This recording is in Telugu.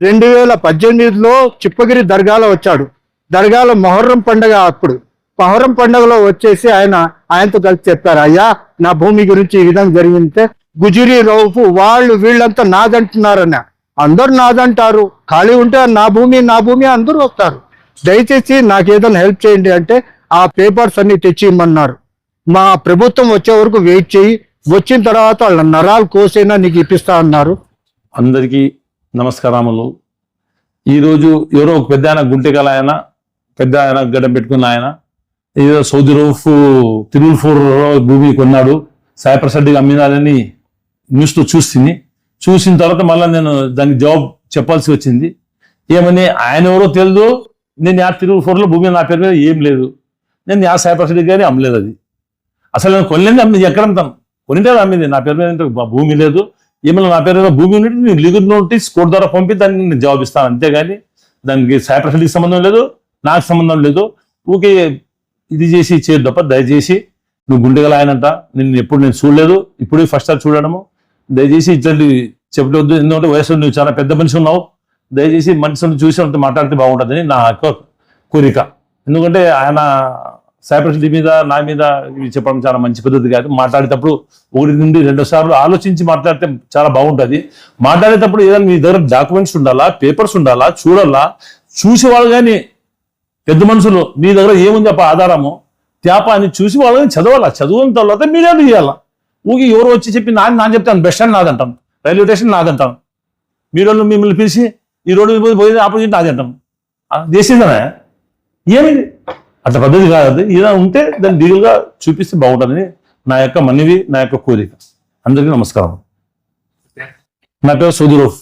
2018లో చిప్పగిరి దర్గాలో వచ్చాడు. దర్గాలో మొహర్రం పండుగ. అప్పుడు మొహర్రం పండుగలో వచ్చేసి ఆయనతో కలిసి చెప్పారు, అయ్యా నా భూమి గురించి ఈ విధంగా జరిగితే గుజరీ రౌఫ్ వాళ్ళు వీళ్ళంతా నాదంటున్నారని. అందరు నాదంటారు, ఖాళీ ఉంటే నా భూమి అందరూ వస్తారు, దయచేసి నాకు ఏదైనా హెల్ప్ చేయండి అంటే ఆ పేపర్స్ అన్ని తెచ్చి ఇమ్మన్నారు. మా ప్రభుత్వం వచ్చే వరకు వెయిట్ చేయి, వచ్చిన తర్వాత వాళ్ళ నరాలు కోసైనా నీకు ఇప్పిస్తా అన్నారు. అందరికీ నమస్కారములు. ఈరోజు ఎవరో ఒక పెద్ద ఆయన గుంటెకల పెద్ద ఆయన గడ్డం పెట్టుకున్న ఆయన ఏదో సౌదీ రౌఫ్ తిరుల్ఫూర్ భూమి కొన్నాడు, సైప్రస్ రెడ్డికి అమ్మినాడని న్యూస్లో చూసిన తర్వాత మళ్ళీ నేను దానికి జవాబు చెప్పాల్సి వచ్చింది. ఏమని ఆయన ఎవరో తెలియదు, నేను యా తిరుల్ఫూర్లో భూమి నా పేరు మీద ఏం లేదు, నేను యా సైప్రస్ రెడ్డి కానీ అమ్మలేదు. అది అసలు నేను కొనలేదు, అమ్మింది ఎక్కడ అమ్ముతాను, కొనితే అమ్మింది, నా పేరు మీద భూమి లేదు. ఏమైనా నా పేరు మీద భూమి ఉన్నట్టు నేను లీగల్ నోటీస్ కోర్టు ద్వారా పంపి దాన్ని నేను జవాబిస్తాను, అంతేగాని దానికి సైప్రస్ రెడ్డికి సంబంధం లేదు, నాకు సంబంధం లేదు. ఊకే ఇది చేసి చేయదు తప్ప దయచేసి నువ్వు గుండెగల ఆయనంట, నేను ఎప్పుడు నేను చూడలేదు, ఇప్పుడు ఫస్ట్ సార్ చూడడము. దయచేసి ఇట్లాంటి చెప్పవద్దు, ఎందుకంటే వయసు నువ్వు చాలా పెద్ద మనిషి ఉన్నావు, దయచేసి మనిషిని చూసి మాట్లాడితే బాగుంటుందని నా కోరిక. ఎందుకంటే ఆయన సైప్రస్ రెడ్డి మీద నా మీద ఇవి చెప్పడం చాలా మంచి పద్ధతి కాదు. మాట్లాడేటప్పుడు 1 నుండి 2 సార్లు ఆలోచించి మాట్లాడితే చాలా బాగుంటుంది. మాట్లాడేటప్పుడు ఏదైనా మీ దగ్గర డాక్యుమెంట్స్ ఉండాలా, పేపర్స్ ఉండాలా, చూడాలా, చూసేవాళ్ళు కానీ పెద్ద మనుషులు మీ దగ్గర ఏముంది అప్ప ఆధారము త్యాప అని చూసి వాళ్ళని చదవాలా, చదువున్న తర్వాత మీడియాలో చేయాలా. ఊగి ఎవరు వచ్చి చెప్పి నా చెప్తాను, బస్ స్టాండ్ నాదంటాను, రైల్వే స్టేషన్ నాదంటాను, మీరు మిమ్మల్ని పిలిచి ఈ రోడ్డు పోయి ఆపోజిట్ నాది అంటాను, చేసేదనే ఏమిది అట్లా పద్ధతి కాదు. ఇలా ఉంటే దాన్ని లీగల్గా చూపిస్తే బాగుంటుందని నా యొక్క మనవి, నా యొక్క కోరిక. అందరికీ నమస్కారం. నా పేరు సౌదీ రౌఫ్.